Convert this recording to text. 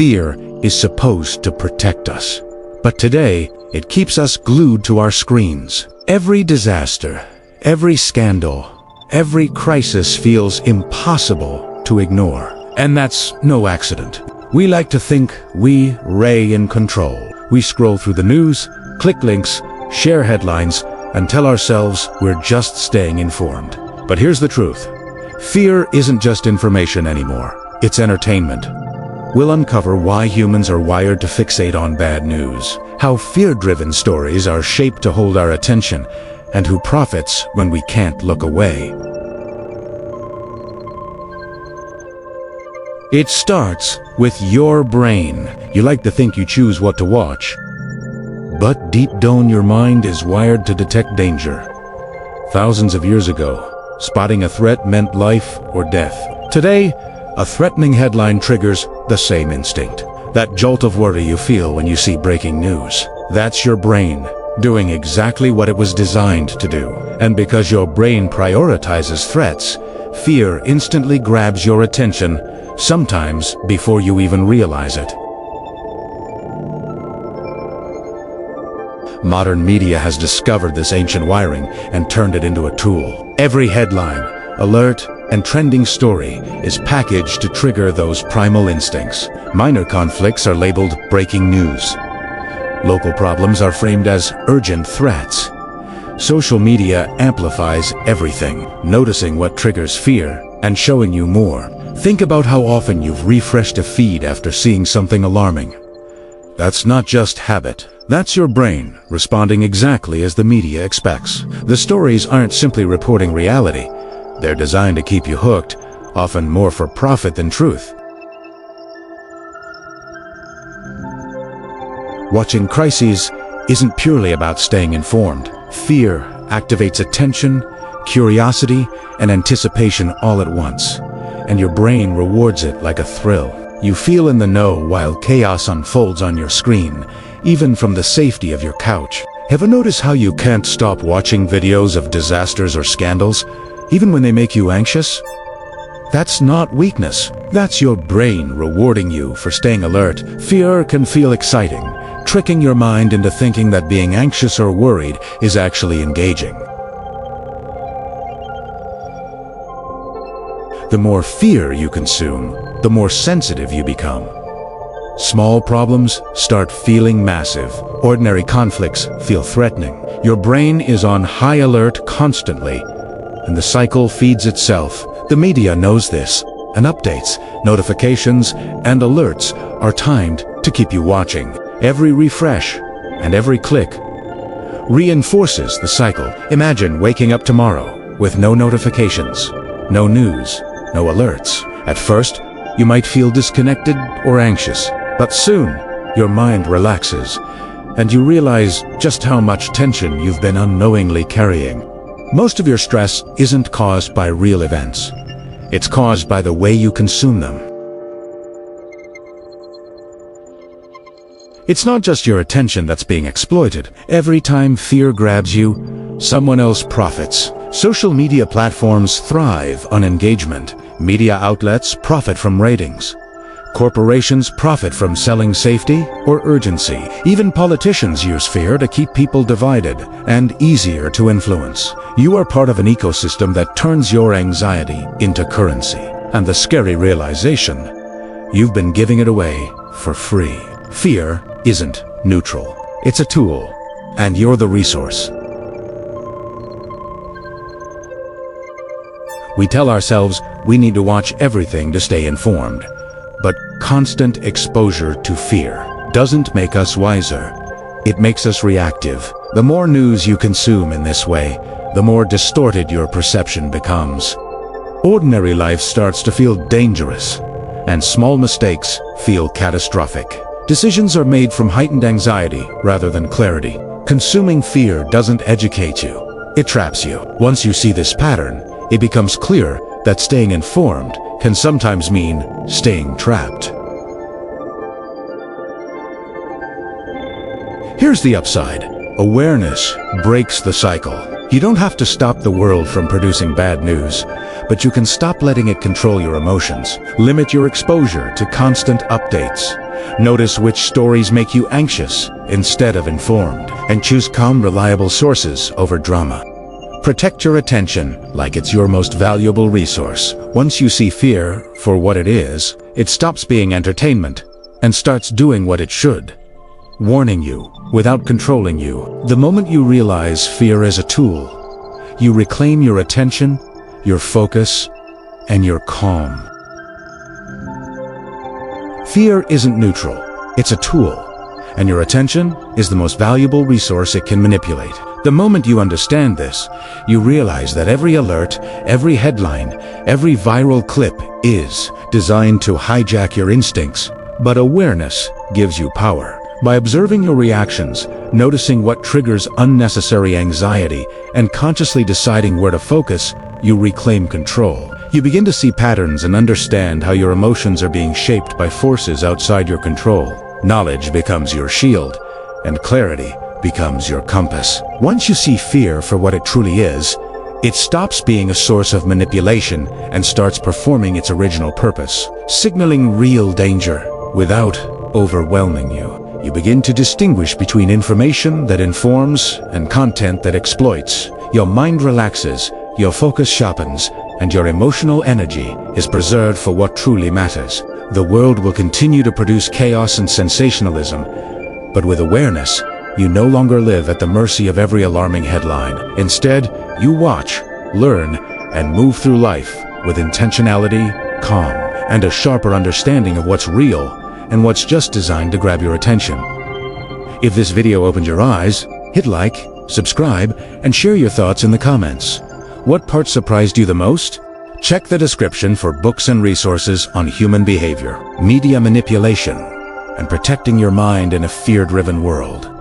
Fear is supposed to protect us. But today, it keeps us glued to our screens. Every disaster, every scandal, every crisis feels impossible to ignore. And that's no accident. We like to think we reign in control. We scroll through the news, click links, share headlines, and tell ourselves we're just staying informed. But here's the truth. Fear isn't just information anymore. It's entertainment. We'll uncover why humans are wired to fixate on bad news, how fear-driven stories are shaped to hold our attention, and who profits when we can't look away. It starts with your brain. You like to think you choose what to watch, but deep down your mind is wired to detect danger. Thousands of years ago, spotting a threat meant life or death. Today, a threatening headline triggers the same instinct. That jolt of worry you feel when you see breaking news. That's your brain doing exactly what it was designed to do. And because your brain prioritizes threats, fear instantly grabs your attention, sometimes before you even realize it. Modern media has discovered this ancient wiring and turned it into a tool. Every headline, alert, and trending story is packaged to trigger those primal instincts. Minor conflicts are labeled breaking news. Local problems are framed as urgent threats. Social media amplifies everything, noticing what triggers fear and showing you more. Think about how often you've refreshed a feed after seeing something alarming. That's not just habit. That's your brain responding exactly as the media expects. The stories aren't simply reporting reality. They're designed to keep you hooked, often more for profit than truth. Watching crises isn't purely about staying informed. Fear activates attention, curiosity, and anticipation all at once. And your brain rewards it like a thrill. You feel in the know while chaos unfolds on your screen, even from the safety of your couch. Ever notice how you can't stop watching videos of disasters or scandals, even when they make you anxious? That's not weakness. That's your brain rewarding you for staying alert. Fear can feel exciting, tricking your mind into thinking that being anxious or worried is actually engaging. The more fear you consume, the more sensitive you become. Small problems start feeling massive. Ordinary conflicts feel threatening. Your brain is on high alert constantly, and the cycle feeds itself. The media knows this, and updates, notifications, and alerts are timed to keep you watching. Every refresh and every click reinforces the cycle. Imagine waking up tomorrow with no notifications, no news, no alerts. At first, you might feel disconnected or anxious, but soon your mind relaxes and you realize just how much tension you've been unknowingly carrying. Most of your stress isn't caused by real events. It's caused by the way you consume them. It's not just your attention that's being exploited. Every time fear grabs you, someone else profits. Social media platforms thrive on engagement. Media outlets profit from ratings. Corporations profit from selling safety or urgency. Even politicians use fear to keep people divided and easier to influence. You are part of an ecosystem that turns your anxiety into currency. And the scary realization, you've been giving it away for free. Fear isn't neutral. It's a tool, and you're the resource. We tell ourselves we need to watch everything to stay informed. But constant exposure to fear doesn't make us wiser. It makes us reactive. The more news you consume in this way, the more distorted your perception becomes. Ordinary life starts to feel dangerous, and small mistakes feel catastrophic. Decisions are made from heightened anxiety rather than clarity. Consuming fear doesn't educate you. It traps you. Once you see this pattern, it becomes clear that staying informed can sometimes mean staying trapped. Here's the upside. Awareness breaks the cycle. You don't have to stop the world from producing bad news, but you can stop letting it control your emotions. Limit your exposure to constant updates. Notice which stories make you anxious instead of informed, and choose calm, reliable sources over drama. Protect your attention like it's your most valuable resource. Once you see fear for what it is, it stops being entertainment and starts doing what it should, warning you without controlling you. The moment you realize fear is a tool, you reclaim your attention, your focus, and your calm. Fear isn't neutral, it's a tool, and your attention is the most valuable resource it can manipulate. The moment you understand this, you realize that every alert, every headline, every viral clip is designed to hijack your instincts, but awareness gives you power. By observing your reactions, noticing what triggers unnecessary anxiety, and consciously deciding where to focus, you reclaim control. You begin to see patterns and understand how your emotions are being shaped by forces outside your control. Knowledge becomes your shield, and clarity becomes your compass. Once you see fear for what it truly is, it stops being a source of manipulation and starts performing its original purpose, signaling real danger without overwhelming you. You begin to distinguish between information that informs and content that exploits. Your mind relaxes, your focus sharpens, and your emotional energy is preserved for what truly matters. The world will continue to produce chaos and sensationalism, but with awareness, you no longer live at the mercy of every alarming headline. Instead, you watch, learn, and move through life with intentionality, calm, and a sharper understanding of what's real and what's just designed to grab your attention. If this video opened your eyes, hit like, subscribe, and share your thoughts in the comments. What part surprised you the most? Check the description for books and resources on human behavior, media manipulation, and protecting your mind in a fear-driven world.